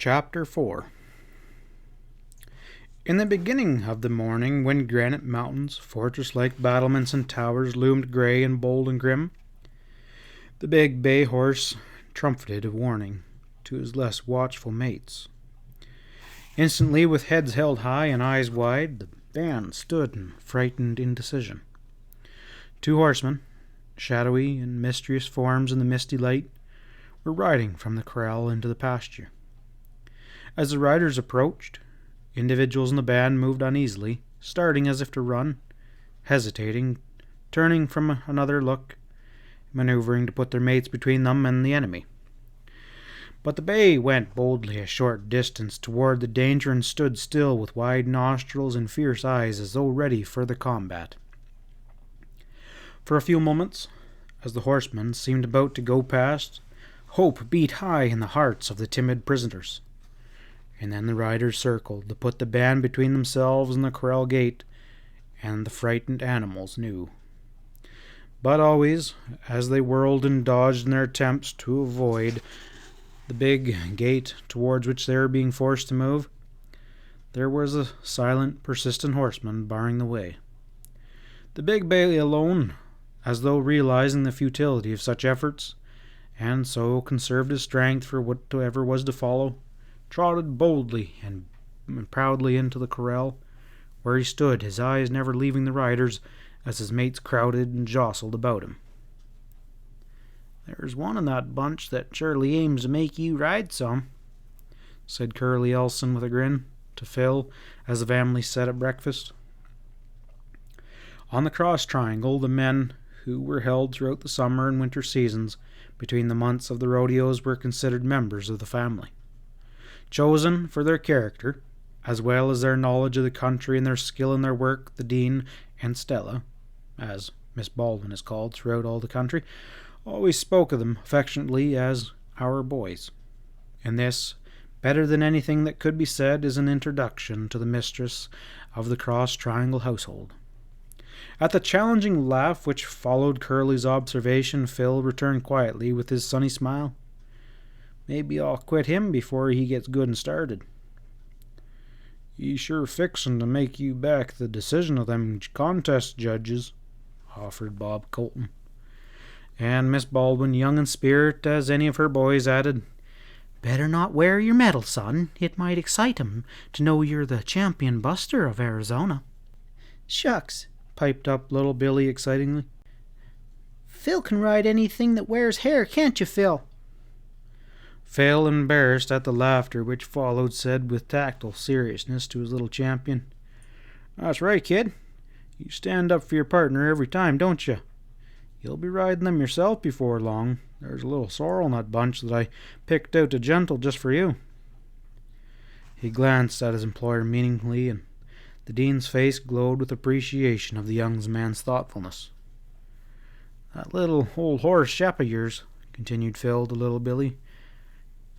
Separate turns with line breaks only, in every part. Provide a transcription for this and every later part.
Chapter 4. In the beginning of the morning, when granite mountains, fortress-like battlements and towers loomed grey and bold and grim, the big bay horse trumpeted a warning to his less watchful mates. Instantly, with heads held high and eyes wide, the band stood in frightened indecision. Two horsemen, shadowy and mysterious forms in the misty light, were riding from the corral into the pasture. As the riders approached, individuals in the band moved uneasily, starting as if to run, hesitating, turning from another look, maneuvering to put their mates between them and the enemy. But the bay went boldly a short distance toward the danger and stood still with wide nostrils and fierce eyes as though ready for the combat. For a few moments, as the horsemen seemed about to go past, hope beat high in the hearts of the timid prisoners. And then the riders circled to put the band between themselves and the corral gate, and the frightened animals knew. But always, as they whirled and dodged in their attempts to avoid the big gate towards which they were being forced to move, there was a silent, persistent horseman barring the way. The big bay alone, as though realizing the futility of such efforts, and so conserved his strength for whatever was to follow, trotted boldly and proudly into the corral, where he stood, his eyes never leaving the riders as his mates crowded and jostled about him. "There's one in that bunch that surely aims to make you ride some," said Curly Elson with a grin to Phil as the family sat at breakfast. On the cross triangle, the men who were held throughout the summer and winter seasons between the months of the rodeos were considered members of the family, chosen for their character, as well as their knowledge of the country and their skill in their work. The Dean and Stella, as Miss Baldwin is called throughout all the country, always spoke of them affectionately as "our boys." And this, better than anything that could be said, is an introduction to the mistress of the Cross Triangle household. At the challenging laugh which followed Curly's observation, Phil returned quietly with his sunny smile. "Maybe I'll quit him before he gets good and started." "He's sure fixin' to make you back the decision of them contest judges," offered Bob Colton. And Miss Baldwin, young in spirit as any of her boys, added, "Better not wear your medal, son. It might excite 'em to know you're the champion buster of Arizona." "Shucks," piped up little Billy excitingly. "Phil can ride anything that wears hair, can't you, Phil?" Phil, embarrassed at the laughter which followed, said with tactful seriousness to his little champion, "That's right, kid. You stand up for your partner every time, don't you? You'll be riding them yourself before long. There's a little sorrel in that bunch that I picked out to gentle just for you." He glanced at his employer meaningly, and the Dean's face glowed with appreciation of the young man's thoughtfulness. "That little old horse Shep of yours," continued Phil to little Billy,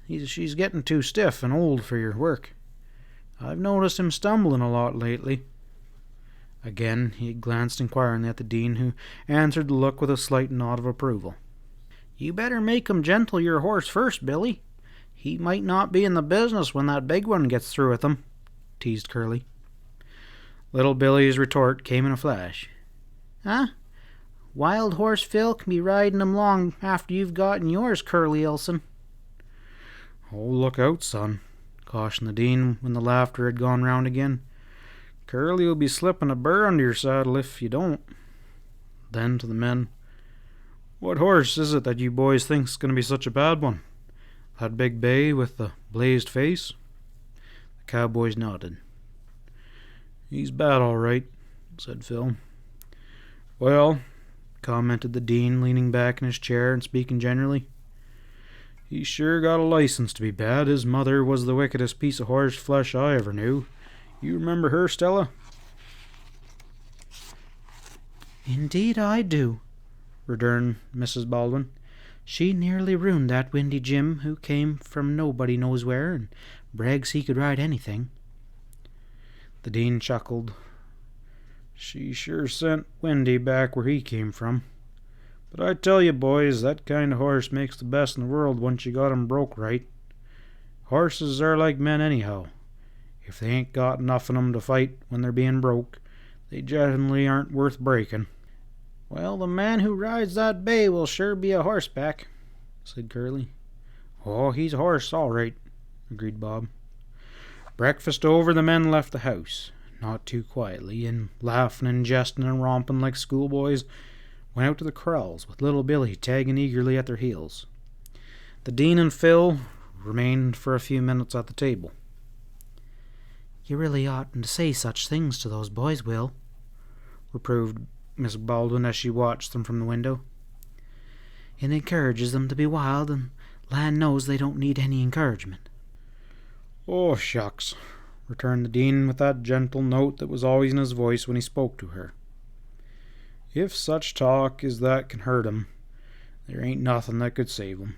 she's getting too stiff and old for your work. I've noticed him stumbling a lot lately." Again he glanced inquiringly at the Dean, who answered the look with a slight nod of approval. "You better make him gentle your horse first, Billy. He might not be in the business when that big one gets through with him," teased Curly. Little Billy's retort came in a flash. "Huh? Wild horse Phil can be riding him long after you've gotten yours, Curly Elson." "Oh, look out, son," cautioned the Dean when the laughter had gone round again. "Curly will be slipping a burr under your saddle if you don't." Then to the men, "What horse is it that you boys think's going to be such a bad one? That big bay with the blazed face?" The cowboys nodded. "He's bad, all right," said Phil. "Well," commented the Dean, leaning back in his chair and speaking generally, "he's sure got a license to be bad. His mother was the wickedest piece of horse flesh I ever knew. You remember her, Stella?" "Indeed I do," returned Mrs. Baldwin. "She nearly ruined that Windy Jim, who came from nobody knows where and brags he could ride anything." The Dean chuckled. "She sure sent Windy back where he came from. But I tell you, boys, that kind of horse makes the best in the world once you got him broke right. Horses are like men anyhow. If they ain't got enough in 'em to fight when they're being broke, they generally aren't worth breaking." "Well, the man who rides that bay will sure be a horseback," said Curly. "Oh, he's a horse, all right," agreed Bob. Breakfast over, the men left the house, not too quietly, and laughing and jesting and romping like schoolboys, went out to the corrals with little Billy tagging eagerly at their heels. The Dean and Phil remained for a few minutes at the table. "You really oughtn't to say such things to those boys, Will," reproved Miss Baldwin as she watched them from the window. "It encourages them to be wild, and land knows they don't need any encouragement." "Oh, shucks," returned the Dean with that gentle note that was always in his voice when he spoke to her. "If such talk as that can hurt 'em, there ain't nothing that could save 'em.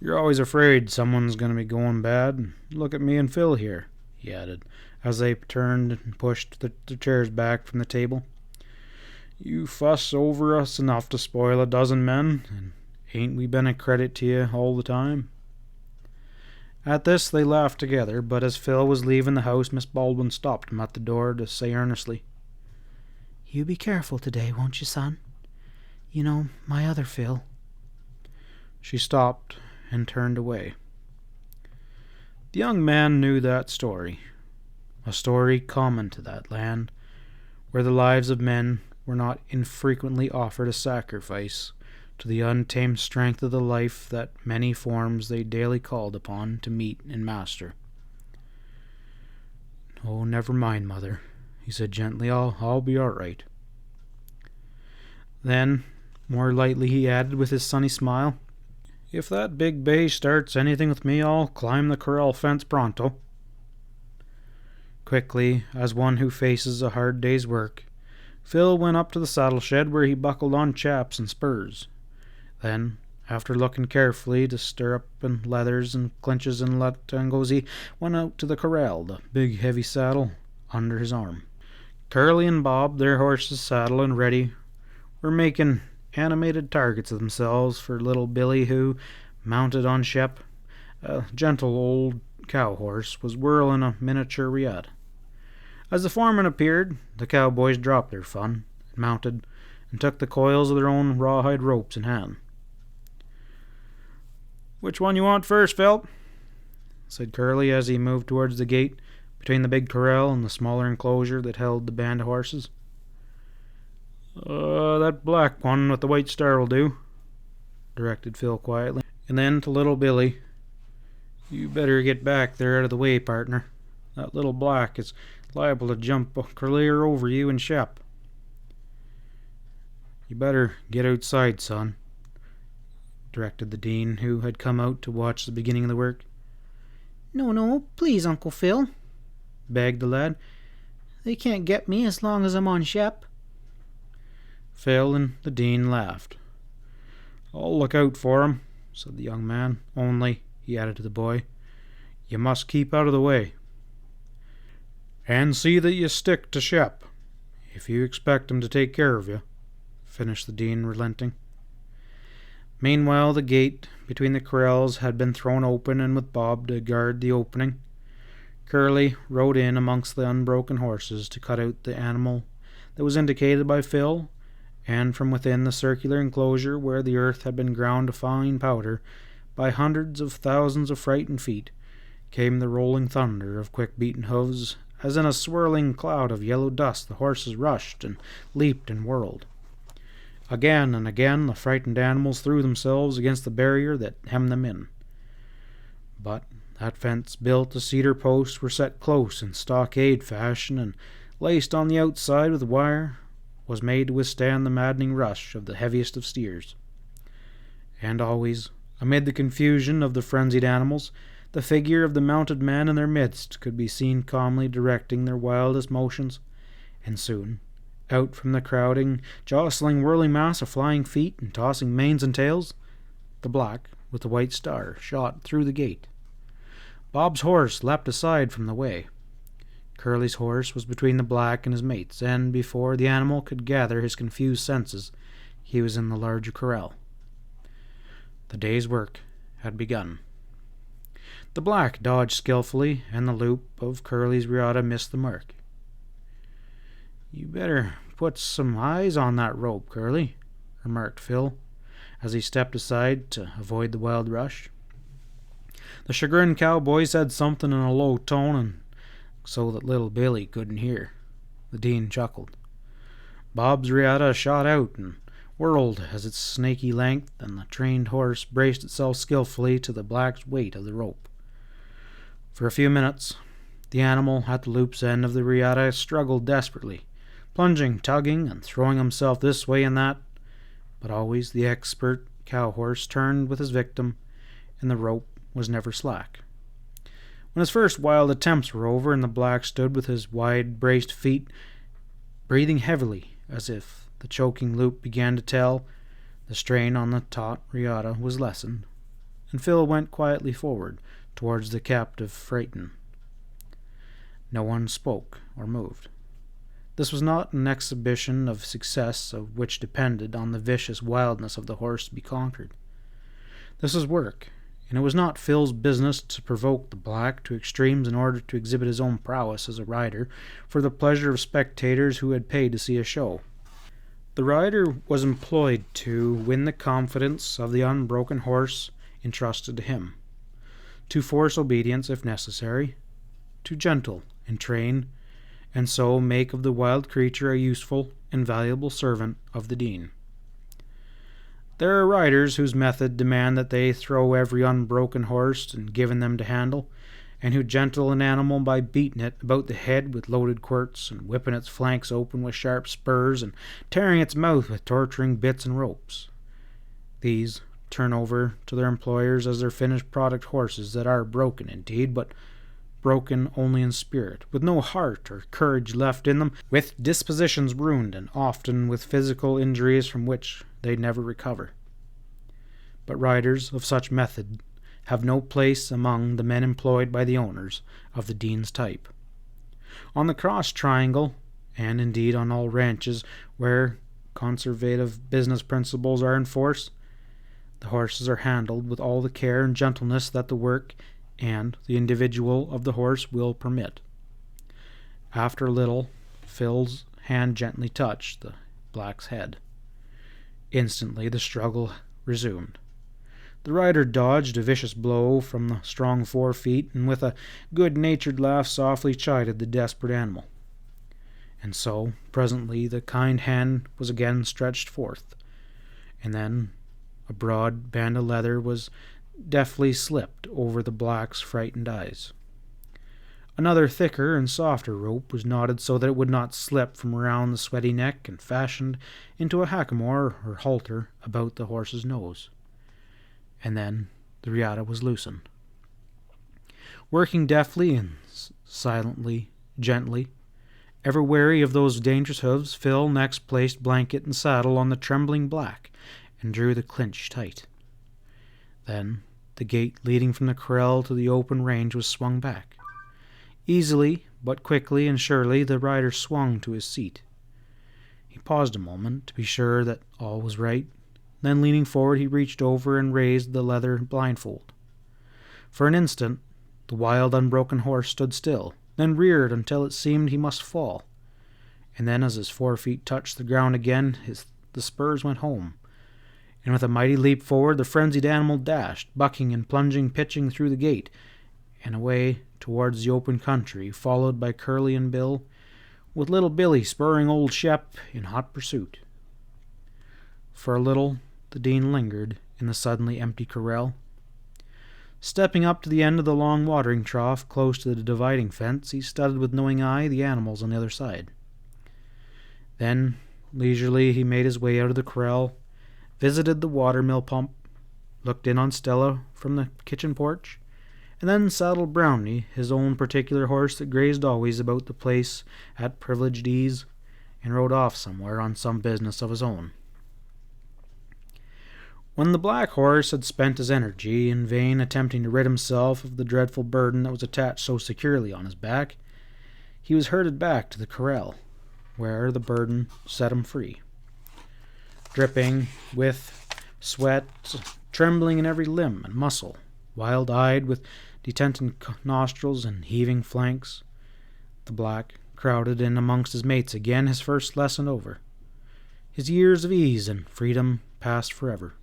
You're always afraid someone's going to be going bad. Look at me and Phil here," he added, as they turned and pushed the chairs back from the table. "You fuss over us enough to spoil a dozen men, and ain't we been a credit to you all the time?" At this they laughed together, but as Phil was leaving the house, Miss Baldwin stopped him at the door to say earnestly, "You be careful today, won't you, son? You know, my other Phil." She stopped and turned away. The young man knew that story, a story common to that land, where the lives of men were not infrequently offered a sacrifice to the untamed strength of the life that many forms they daily called upon to meet and master. "Oh, never mind, Mother," he said gently. I'll be all right." Then, more lightly, he added with his sunny smile, "If that big bay starts anything with me, I'll climb the corral fence pronto." Quickly, as one who faces a hard day's work, Phil went up to the saddle shed where he buckled on chaps and spurs. Then, after looking carefully to stirrup and leathers and clinches and latangos, he went out to the corral, the big heavy saddle under his arm. Curly and Bob, their horses saddled and ready, were making animated targets of themselves for little Billy, who, mounted on Shep, a gentle old cow horse, was whirling a miniature riad. As the foreman appeared, the cowboys dropped their fun, and mounted, and took the coils of their own rawhide ropes in hand. "Which one you want first, Phil?" said Curly as he moved towards the gate between the big corral and the smaller enclosure that held the band of horses. That black one with the white star will do," directed Phil quietly. And then to little Billy, "You better get back there out of the way, partner. That little black is liable to jump clear over you and Shep." "You better get outside, son," directed the Dean, who had come out to watch the beginning of the work. No, please, Uncle Phil," begged the lad. "They can't get me as long as I'm on Shep." Phil and the Dean laughed. "I'll look out for 'em," said the young man. "Only," he added to the boy, "you must keep out of the way. And see that you stick to Shep, if you expect him to take care of you," finished the Dean, relenting. Meanwhile, the gate between the corrals had been thrown open, and with Bob to guard the opening, Curly rode in amongst the unbroken horses to cut out the animal that was indicated by Phil, and from within the circular enclosure where the earth had been ground to fine powder by hundreds of thousands of frightened feet, came the rolling thunder of quick-beaten hoofs, as in a swirling cloud of yellow dust the horses rushed and leaped and whirled. Again and again the frightened animals threw themselves against the barrier that hemmed them in. But that fence built of cedar posts were set close in stockade fashion, and laced on the outside with wire, was made to withstand the maddening rush of the heaviest of steers. And always, amid the confusion of the frenzied animals, the figure of the mounted man in their midst could be seen calmly directing their wildest motions, and soon, out from the crowding, jostling, whirling mass of flying feet and tossing manes and tails, the black with the white star shot through the gate. Bob's horse leapt aside from the way. Curly's horse was between the black and his mates, and before the animal could gather his confused senses, he was in the larger corral. The day's work had begun. The black dodged skillfully, and the loop of Curly's riata missed the mark. "You better put some eyes on that rope, Curly," remarked Phil, as he stepped aside to avoid the wild rush. The chagrined cowboy said something in a low tone, and so that little Billy couldn't hear. The dean chuckled. Bob's riata shot out and whirled as its snaky length, and the trained horse braced itself skillfully to the black's weight of the rope. For a few minutes, the animal at the loop's end of the riata struggled desperately, plunging, tugging, and throwing himself this way and that, but always the expert cow-horse turned with his victim, and the rope was never slack. When his first wild attempts were over, and the black stood with his wide braced feet, breathing heavily as if the choking loop began to tell, the strain on the taut riata was lessened, and Phil went quietly forward towards the captive phaeton. No one spoke or moved. This was not an exhibition of success of which depended on the vicious wildness of the horse to be conquered. This was work, and it was not Phil's business to provoke the black to extremes in order to exhibit his own prowess as a rider for the pleasure of spectators who had paid to see a show. The rider was employed to win the confidence of the unbroken horse entrusted to him, to force obedience if necessary, to gentle and train, and so make of the wild creature a useful and valuable servant of the dean. There are riders whose method demand that they throw every unbroken horse and given them to handle, and who gentle an animal by beating it about the head with loaded quirts, and whipping its flanks open with sharp spurs, and tearing its mouth with torturing bits and ropes. These turn over to their employers as their finished product horses that are broken indeed, but broken only in spirit, with no heart or courage left in them, with dispositions ruined, and often with physical injuries from which they never recover. But riders of such method have no place among the men employed by the owners of the dean's type. On the cross triangle, and indeed on all ranches where conservative business principles are in force, the horses are handled with all the care and gentleness that the work and the individual of the horse will permit. After a little, Phil's hand gently touched the black's head. Instantly the struggle resumed. The rider dodged a vicious blow from the strong forefeet, and with a good-natured laugh softly chided the desperate animal. And so, presently, the kind hand was again stretched forth, and then a broad band of leather was deftly slipped over the black's frightened eyes. Another thicker and softer rope was knotted so that it would not slip from around the sweaty neck, and fashioned into a hackamore or halter about the horse's nose. And then the riata was loosened. Working deftly and silently, gently, ever wary of those dangerous hooves, Phil next placed blanket and saddle on the trembling black, and drew the clinch tight. Then the gate leading from the corral to the open range was swung back. Easily, but quickly and surely, the rider swung to his seat. He paused a moment to be sure that all was right. Then, leaning forward, he reached over and raised the leather blindfold. For an instant, the wild, unbroken horse stood still, then reared until it seemed he must fall. And then, as his forefeet touched the ground again, the spurs went home, and with a mighty leap forward, the frenzied animal dashed, bucking and plunging, pitching through the gate, and away towards the open country, followed by Curly and Bill, with little Billy spurring old Shep in hot pursuit. For a little, the dean lingered in the suddenly empty corral. Stepping up to the end of the long watering trough close to the dividing fence, he studied with knowing eye the animals on the other side. Then, leisurely, he made his way out of the corral, visited the water-mill pump, looked in on Stella from the kitchen porch, and then saddled Brownie, his own particular horse that grazed always about the place at privileged ease, and rode off somewhere on some business of his own. When the black horse had spent his energy in vain attempting to rid himself of the dreadful burden that was attached so securely on his back, he was herded back to the corral, where the burden set him free. Dripping with sweat, trembling in every limb and muscle, wild-eyed with detented nostrils and heaving flanks. The black crowded in amongst his mates again, his first lesson over. His years of ease and freedom passed forever.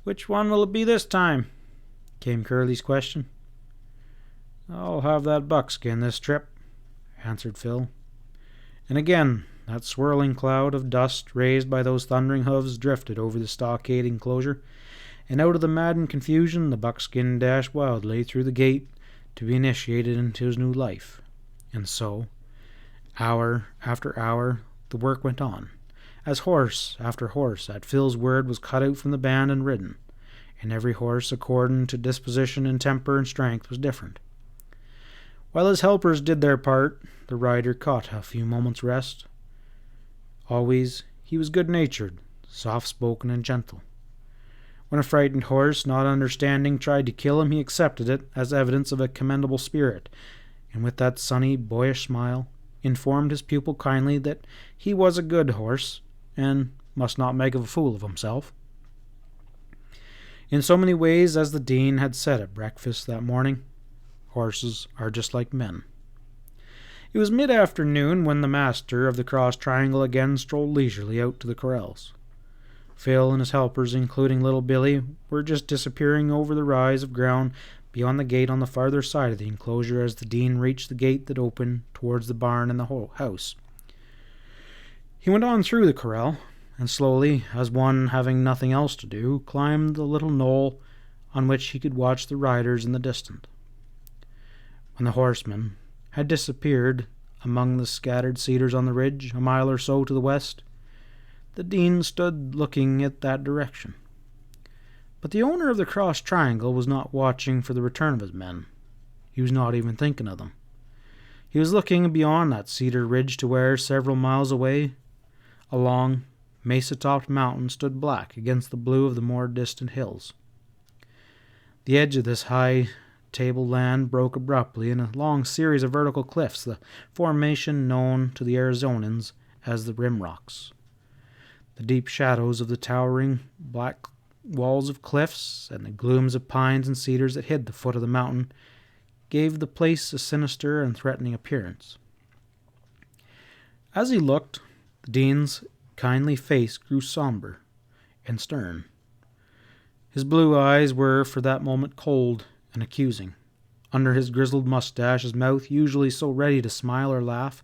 "Which one will it be this time?" came Curly's question. "I'll have that buckskin this trip," answered Phil. And again that swirling cloud of dust raised by those thundering hoofs drifted over the stockade enclosure, and out of the maddened confusion the buckskin dashed wildly through the gate to be initiated into his new life. And so, hour after hour, the work went on, as horse after horse at Phil's word was cut out from the band and ridden, and every horse, according to disposition and temper and strength, was different. While his helpers did their part, the rider caught a few moments' rest. Always he was good-natured, soft-spoken, and gentle. When a frightened horse, not understanding, tried to kill him, he accepted it as evidence of a commendable spirit, and with that sunny, boyish smile, informed his pupil kindly that he was a good horse, and must not make a fool of himself. In so many ways, as the Dean had said at breakfast that morning, horses are just like men. It was mid-afternoon when the master of the cross triangle again strolled leisurely out to the corrals. Phil and his helpers, including little Billy, were just disappearing over the rise of ground beyond the gate on the farther side of the enclosure as the Dean reached the gate that opened towards the barn and the house. He went on through the corral, and slowly, as one having nothing else to do, climbed the little knoll on which he could watch the riders in the distance. When the horsemen had disappeared among the scattered cedars on the ridge, a mile or so to the west, the Dean stood looking at that direction. But the owner of the cross triangle was not watching for the return of his men. He was not even thinking of them. He was looking beyond that cedar ridge to where, several miles away, a long, mesa-topped mountain stood black against the blue of the more distant hills. The edge of this high tableland broke abruptly in a long series of vertical cliffs, the formation known to the Arizonans as the Rim Rocks. The deep shadows of the towering black walls of cliffs and the glooms of pines and cedars that hid the foot of the mountain gave the place a sinister and threatening appearance. As he looked, the Dean's kindly face grew somber and stern. His blue eyes were for that moment cold and accusing. Under his grizzled mustache, his mouth, usually so ready to smile or laugh,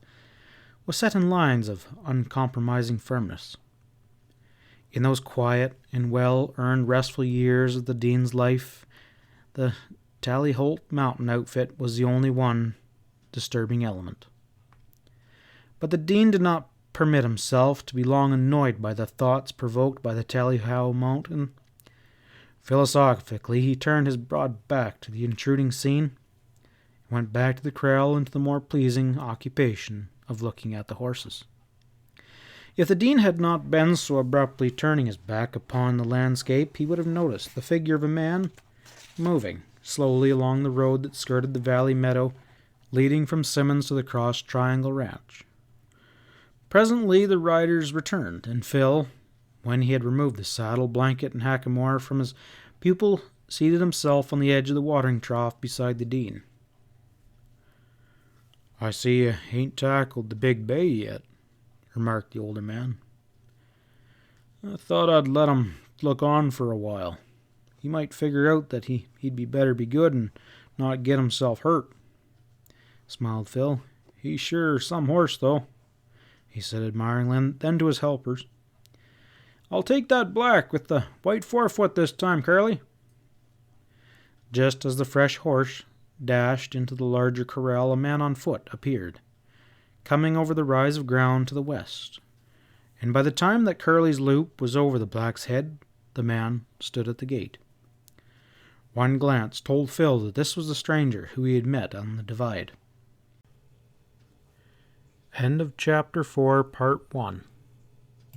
was set in lines of uncompromising firmness. In those quiet and well-earned restful years of the Dean's life, the Tally-Holt mountain outfit was the only one disturbing element. But the Dean did not permit himself to be long annoyed by the thoughts provoked by the Tally-Howe mountain. Philosophically, he turned his broad back to the intruding scene and went back to the corral into the more pleasing occupation of looking at the horses. If the Dean had not been so abruptly turning his back upon the landscape, he would have noticed the figure of a man moving slowly along the road that skirted the valley meadow leading from Simmons to the Cross Triangle Ranch. Presently the riders returned, and Phil, when he had removed the saddle, blanket, and hackamore from his pupil, seated himself on the edge of the watering trough beside the Dean. "I see you ain't tackled the big bay yet," remarked the older man. "I thought I'd let him look on for a while. He might figure out that he'd be better be good and not get himself hurt," smiled Phil. "He's sure some horse, though," he said admiringly. Then to his helpers, "I'll take that black with the white forefoot this time, Curly." Just as the fresh horse dashed into the larger corral, a man on foot appeared, coming over the rise of ground to the west, and by the time that Curly's loop was over the black's head, the man stood at the gate. One glance told Phil that this was the stranger who he had met on the divide. End of Chapter 4, Part 1.